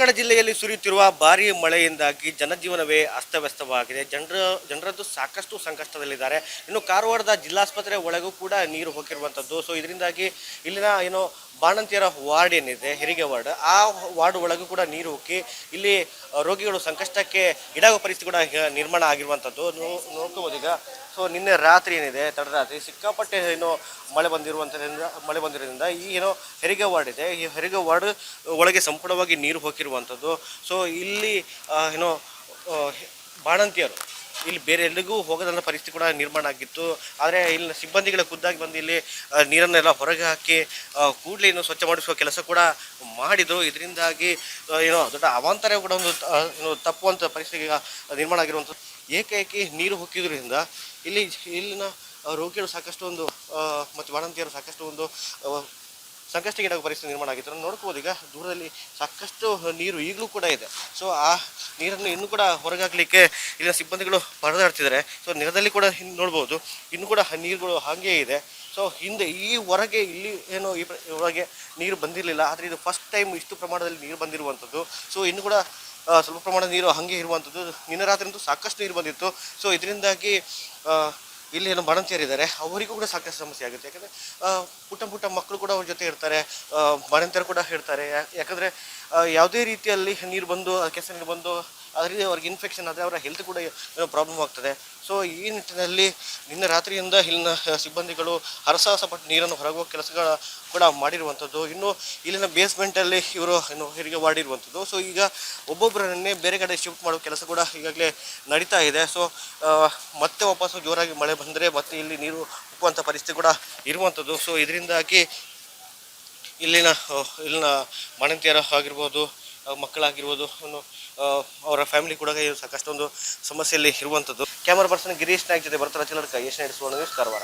ಕನ್ನಡ ಜಿಲ್ಲೆಯಲ್ಲಿ ಸುರಿಯುತ್ತಿರುವ ಭಾರೀ ಮಳೆಯಿಂದಾಗಿ ಜನಜೀವನವೇ ಅಸ್ತವ್ಯಸ್ತವಾಗಿದೆ. ಜನರದ್ದು ಸಾಕಷ್ಟು ಸಂಕಷ್ಟದಲ್ಲಿದ್ದಾರೆ. ಇನ್ನು ಕಾರವಾರದ ಜಿಲ್ಲಾಸ್ಪತ್ರೆ ಒಳಗೂ ಕೂಡ ನೀರು ಹೋಗಿರುವಂಥದ್ದು. ಸೊ ಇದರಿಂದಾಗಿ ಇಲ್ಲಿನ ಬಾಣಂತಿಯರ ವಾರ್ಡ್ ಏನಿದೆ, ಹೆರಿಗೆ ವಾರ್ಡ್, ಆ ವಾರ್ಡ್ ಒಳಗೂ ಕೂಡ ನೀರು ಹೋಗಿ ಇಲ್ಲಿ ರೋಗಿಗಳು ಸಂಕಷ್ಟಕ್ಕೆ ಈಡಾಗುವ ಪರಿಸ್ಥಿತಿ ಕೂಡ ನಿರ್ಮಾಣ ಆಗಿರುವಂಥದ್ದು ನೋಡ್ಕೋಬೋದು ಈಗ. ಸೊ ನಿನ್ನೆ ರಾತ್ರಿ ಏನಿದೆ, ತಡರಾತ್ರಿ ಸಿಕ್ಕಾಪಟ್ಟೆ ಮಳೆ ಬಂದಿರೋದ್ರಿಂದ ಈ ಹೆರಿಗೆ ವಾರ್ಡ್ ಇದೆ, ಈ ಹೆರಿಗೆ ವಾರ್ಡ್ ಒಳಗೆ ಸಂಪೂರ್ಣವಾಗಿ ನೀರು ಹೋಗಿರುವಂಥದ್ದು. ಸೊ ಇಲ್ಲಿ ಬಾಣಂತಿಯರು ಇಲ್ಲಿ ಬೇರೆ ಎಲ್ಲಿಗೂ ಹೋಗೋದನ್ನ ಪರಿಸ್ಥಿತಿ ಕೂಡ ನಿರ್ಮಾಣ ಆಗಿತ್ತು. ಆದರೆ ಇಲ್ಲಿನ ಸಿಬ್ಬಂದಿಗಳ ಖುದ್ದಾಗಿ ಬಂದು ಇಲ್ಲಿ ನೀರನ್ನೆಲ್ಲ ಹೊರಗೆ ಹಾಕಿ ಕೂಡಲೇ ಸ್ವಚ್ಛ ಮಾಡಿಸುವ ಕೆಲಸ ಕೂಡ ಮಾಡಿದರು. ಇದರಿಂದಾಗಿ ದೊಡ್ಡ ಅವಾಂತರ ಕೂಡ ಒಂದು ತಪ್ಪುವಂಥ ಪರಿಸ್ಥಿತಿ ನಿರ್ಮಾಣ ಆಗಿರುವಂಥದ್ದು. ಏಕಾಏಕಿ ನೀರು ಹೊಕ್ಕಿದ್ರಿಂದ ಇಲ್ಲಿನ ರೋಗಿಗಳು ಸಾಕಷ್ಟು ಮತ್ತು ಬಾಣಂತಿಯರು ಸಾಕಷ್ಟು ಸಂಕಷ್ಟಕ್ಕೀಡಾಗುವ ಪರಿಸ್ಥಿತಿ ನಿರ್ಮಾಣ ಆಗಿತ್ತು. ನೋಡ್ಬೋದು ಈಗ ದೂರದಲ್ಲಿ ಸಾಕಷ್ಟು ನೀರು ಈಗಲೂ ಕೂಡ ಇದೆ. ಸೊ ಆ ನೀರನ್ನು ಇನ್ನೂ ಕೂಡ ಹೊರಗಾಗಲಿಕ್ಕೆ ಇಲ್ಲಿನ ಸಿಬ್ಬಂದಿಗಳು ಪರದಾಡ್ತಿದ್ದಾರೆ. ಸೊ ನೆಲದಲ್ಲಿ ಕೂಡ ನೋಡ್ಬೋದು ಇನ್ನೂ ಕೂಡ ನೀರುಗಳು ಹಾಗೇ ಇದೆ. ಸೊ ಹಿಂದೆ ಈ ಹೊರಗೆ ಇಲ್ಲಿ ಈ ಒಳಗೆ ನೀರು ಬಂದಿರಲಿಲ್ಲ, ಆದರೆ ಇದು ಫಸ್ಟ್ ಟೈಮ್ ಇಷ್ಟು ಪ್ರಮಾಣದಲ್ಲಿ ನೀರು ಬಂದಿರುವಂಥದ್ದು. ಸೊ ಇನ್ನೂ ಕೂಡ ಸ್ವಲ್ಪ ಪ್ರಮಾಣದ ನೀರು ಹಾಗೆ ಇರುವಂಥದ್ದು. ನಿನ್ನೆ ರಾತ್ರಿ ಅಂತೂ ಸಾಕಷ್ಟು ನೀರು ಬಂದಿತ್ತು. ಸೊ ಇದರಿಂದಾಗಿ ಇಲ್ಲಿ ಬಾಣಂತಿಯರಿದ್ದಾರೆ, ಅವರಿಗೂ ಕೂಡ ಸಾಕಷ್ಟು ಸಮಸ್ಯೆ ಆಗುತ್ತೆ. ಯಾಕಂದರೆ ಪುಟ್ಟ ಮಕ್ಕಳು ಕೂಡ ಅವ್ರ ಜೊತೆ ಇರ್ತಾರೆ, ಬಾಣಂತಿಯರು ಕೂಡ ಇರ್ತಾರೆ. ಯಾಕಂದರೆ ಯಾವುದೇ ರೀತಿಯಲ್ಲಿ ನೀರು ಬಂದು ಕೆಸರು ನೀರು ಬಂದು ಅದರಿಂದ ಅವ್ರಿಗೆ ಇನ್ಫೆಕ್ಷನ್ ಆದರೆ ಅವರ ಹೆಲ್ತ್ ಕೂಡ ಪ್ರಾಬ್ಲಮ್ ಆಗ್ತದೆ. ಸೊ ಈ ನಿಟ್ಟಿನಲ್ಲಿ ನಿನ್ನೆ ರಾತ್ರಿಯಿಂದ ಇಲ್ಲಿನ ಸಿಬ್ಬಂದಿಗಳು ಹರಸಾಹಸಪಟ್ಟು ನೀರನ್ನು ಹೊರಗುವ ಕೆಲಸಗಳ ಕೂಡ ಮಾಡಿರುವಂಥದ್ದು. ಇನ್ನು ಇಲ್ಲಿನ ಬೇಸ್ಮೆಂಟಲ್ಲಿ ಇವರು ಹೆರಿಗೆ ಮಾಡಿರುವಂಥದ್ದು. ಸೊ ಈಗ ಒಬ್ಬೊಬ್ಬರನ್ನೇ ಬೇರೆ ಕಡೆ ಶಿಫ್ಟ್ ಮಾಡೋ ಕೆಲಸ ಕೂಡ ಈಗಾಗಲೇ ನಡೀತಾ ಇದೆ. ಸೊ ಮತ್ತೆ ವಾಪಸ್ಸು ಜೋರಾಗಿ ಮಳೆ ಬಂದರೆ ಮತ್ತೆ ಇಲ್ಲಿ ನೀರು ಉಕ್ಕುವಂಥ ಪರಿಸ್ಥಿತಿ ಕೂಡ ಇರುವಂಥದ್ದು. ಸೊ ಇದರಿಂದಾಗಿ ಇಲ್ಲಿನ ಬಾಣಂತಿಯರ ಆಗಿರ್ಬೋದು, ಮಕ್ಕಳಾಗಿರ್ಬೋದು, ಅವರ ಫ್ಯಾಮಿಲಿ ಕೂಡ ಸಾಕಷ್ಟೊಂದು ಸಮಸ್ಯೆಯಲ್ಲಿ ಇರುವಂಥದ್ದು. ಕ್ಯಾಮರಾ ಪರ್ಸನ್ ಗಿರೀಶ್ ನಾಯ್ಕ್ ಜೊತೆ ಬರ್ತಾರೆ ಚಿಲ್ಲಡ್ಕ, ಏಷ್ಯಾನೆಟ್ ಸುವರ್ಣ ನ್ಯೂಸ್, ಕಾರವಾರ.